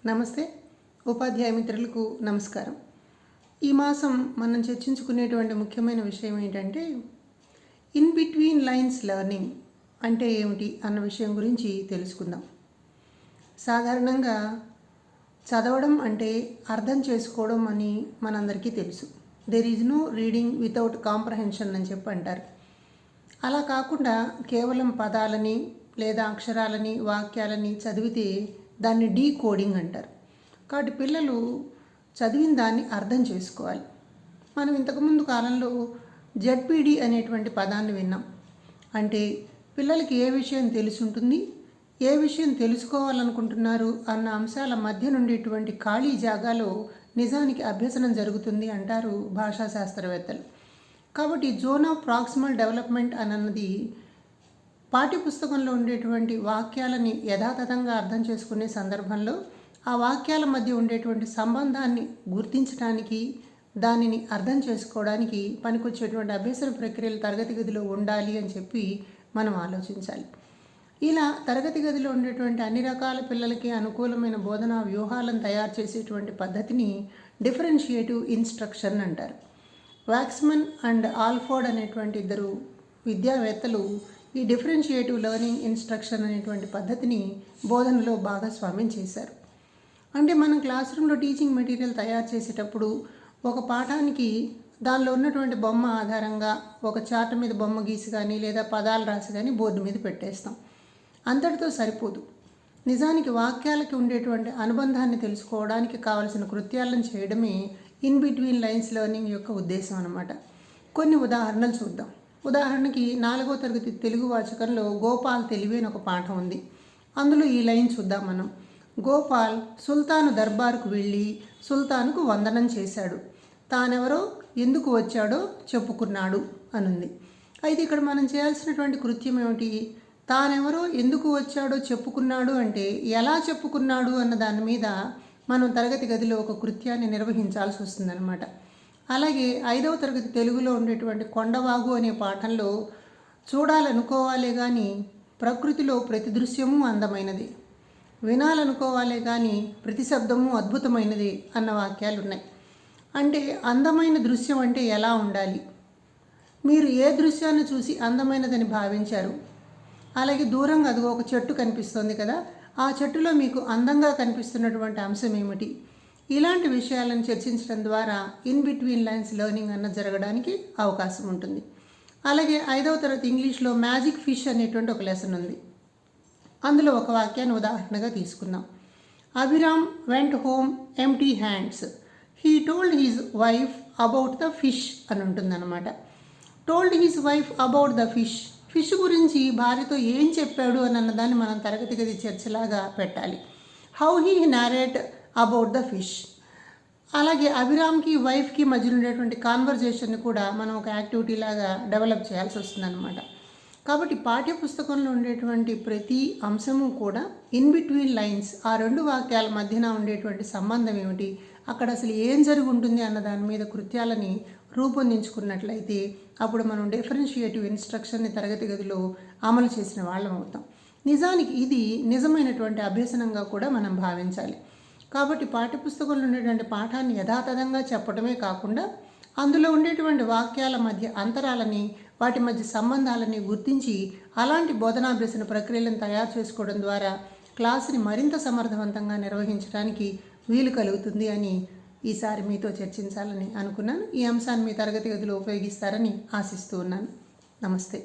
నమస్తే ఉపాధ్యాయ మిత్రులకు నమస్కారం. ఈ మాసం మనం చర్చించుకునేటువంటి ముఖ్యమైన విషయం ఏంటంటే ఇన్ బిట్వీన్ లైన్స్ లెర్నింగ్ అంటే ఏమిటి అన్న విషయం గురించి తెలుసుకుందాం. సాధారణంగా చదవడం అంటే అర్థం చేసుకోవడం అని మనందరికీ తెలుసు. There is no reading without comprehension అని చెప్పి అంటారు. అలా కాకుండా కేవలం పదాలని లేదా అక్షరాలని వాక్యాలని చదివితే దాన్ని డీకోడింగ్ అంటారు. కాబట్టి పిల్లలు చదివిన దాన్ని అర్థం చేసుకోవాలి. మనం ఇంతకుముందు కాలంలో జెడ్పీడి అనేటువంటి పదాన్ని విన్నాం. అంటే పిల్లలకి ఏ విషయం తెలుసుంటుంది, ఏ విషయం తెలుసుకోవాలనుకుంటున్నారు అన్న అంశాల మధ్య నుండేటువంటి ఖాళీ జాగాలో నిజానికి అభ్యసనం జరుగుతుంది అంటారు భాషా శాస్త్రవేత్తలు. కాబట్టి జోన్ ఆఫ్ ప్రాక్సిమల్ డెవలప్మెంట్ అన్నది పాఠ్యపుస్తకంలో ఉండేటువంటి వాక్యాలని యథాతథంగా అర్థం చేసుకునే సందర్భంలో ఆ వాక్యాల మధ్య ఉండేటువంటి సంబంధాన్ని గుర్తించడానికి, దానిని అర్థం చేసుకోవడానికి పనికొచ్చేటువంటి అభ్యసన ప్రక్రియలు తరగతి గదిలో ఉండాలి అని చెప్పి మనం ఆలోచించాలి. ఇలా తరగతి గదిలో ఉండేటువంటి అన్ని రకాల పిల్లలకి అనుకూలమైన బోధనా వ్యూహాలను తయారు చేసేటువంటి పద్ధతిని డిఫరెన్షియేటివ్ ఇన్స్ట్రక్షన్ అంటారు. వాక్స్మన్ అండ్ ఆల్ఫోర్డ్ అనేటువంటి ఇద్దరు విద్యావేత్తలు ఈ డిఫరెన్షియేటివ్ లెర్నింగ్ ఇన్స్ట్రక్షన్ అనేటువంటి పద్ధతిని బోధనలో భాగస్వామ్యం చేశారు. అంటే మనం క్లాస్ రూమ్లో టీచింగ్ మెటీరియల్ తయారు చేసేటప్పుడు ఒక పాఠానికి దానిలో ఉన్నటువంటి బొమ్మ ఆధారంగా ఒక చార్ట్ మీద బొమ్మ గీసి కానీ లేదా పదాలు రాసి కానీ బోర్డు మీద పెట్టేస్తాం. అంతటితో సరిపోదు. నిజానికి వాక్యాలకి ఉండేటువంటి అనుబంధాన్ని తెలుసుకోవడానికి కావలసిన కృత్యాలను చేయడమే ఇన్ బిట్వీన్ లైన్స్ లెర్నింగ్ యొక్క ఉద్దేశం అన్నమాట. కొన్ని ఉదాహరణలు చూద్దాం. ఉదాహరణకి 4వ తరగతి తెలుగు వాచకంలో గోపాల్ తెలివి అని ఒక పాఠం ఉంది. అందులో ఈ లైన్ చూద్దాం మనం. గోపాల్ సుల్తాను దర్బారుకు వెళ్ళి సుల్తానుకు వందనం చేశాడు. తానెవరో ఎందుకు వచ్చాడో చెప్పుకున్నాడు అనుంది. అయితే ఇక్కడ మనం చేయాల్సినటువంటి కృత్యం ఏమిటి? తానెవరో ఎందుకు వచ్చాడో చెప్పుకున్నాడు అంటే ఎలా చెప్పుకున్నాడు అన్న దాని మీద మనం తరగతి గదిలో ఒక కృత్యాన్ని నిర్వహించాల్సి వస్తుందన్నమాట. అలాగే 5వ తరగతి తెలుగులో ఉండేటువంటి కొండవాగు అనే పాఠంలో చూడాలనుకోవాలే కానీ ప్రకృతిలో ప్రతి దృశ్యము అందమైనది, వినాలనుకోవాలే కానీ ప్రతి శబ్దము అద్భుతమైనది అన్న వాక్యాలు ఉన్నాయి. అంటే అందమైన దృశ్యం అంటే ఎలా ఉండాలి, మీరు ఏ దృశ్యాన్ని చూసి అందమైనదని భావించారు, అలాగే దూరంగా అదిగో ఒక చెట్టు కనిపిస్తుంది కదా, ఆ చెట్టులో మీకు అందంగా కనిపిస్తున్నటువంటి అంశం ఏమిటి, ఇలాంటి విషయాలను చర్చించడం ద్వారా ఇన్ బిట్వీన్ లైన్స్ లెర్నింగ్ అన్నది జరగడానికి అవకాశం ఉంటుంది. అలాగే 5వ తరగతి ఇంగ్లీష్లో మ్యాజిక్ ఫిష్ అనేటువంటి ఒక లెసన్ ఉంది. అందులో ఒక వాక్యాన్ని ఉదాహరణగా తీసుకుందాం. Abhiram went home empty hands, he told his wife about the fish అని ఉంటుందన్నమాట. Told his wife about the fish, fish గురించి భార్యతో ఏం చెప్పాడు అని అన్నదాన్ని మనం తరగతి గది చర్చలాగా పెట్టాలి. How he narrate about the fish. అలాగే అభిరామ్కి వైఫ్కి మధ్య ఉండేటువంటి కాన్వర్జేషన్ని కూడా మనం ఒక యాక్టివిటీ లాగా డెవలప్ చేయాల్సి వస్తుందన్నమాట. కాబట్టి పాఠ్యపుస్తకంలో ఉండేటువంటి ప్రతి అంశము కూడా ఇన్ బిట్వీన్ లైన్స్, ఆ రెండు వాక్యాల మధ్యన ఉండేటువంటి సంబంధం ఏమిటి, అక్కడ అసలు ఏం జరిగి ఉంటుంది అన్న దాని మీద కృత్యాలని రూపొందించుకున్నట్లయితే అప్పుడు మనం డిఫరెన్షియేటివ్ ఇన్స్ట్రక్షన్ని తరగతి గదిలో అమలు చేసిన వాళ్ళం అవుతాం. నిజానికి ఇది నిజమైనటువంటి అభ్యసనంగా కూడా మనం భావించాలి. కాబట్టి పాఠ్యపుస్తకంలో ఉండేటువంటి పాఠాన్ని యథాతథంగా చెప్పడమే కాకుండా అందులో ఉండేటువంటి వాక్యాల మధ్య అంతరాలని, వాటి మధ్య సంబంధాలని గుర్తించి అలాంటి బోధనాభ్యసన ప్రక్రియలను తయారు చేసుకోవడం ద్వారా క్లాసుని మరింత సమర్థవంతంగా నిర్వహించడానికి వీలు కలుగుతుంది అని ఈసారి మీతో చర్చించాలని అనుకున్నాను. ఈ అంశాన్ని మీ తరగతి గదిలో ఉపయోగిస్తారని ఆశిస్తూ ఉన్నాను. నమస్తే.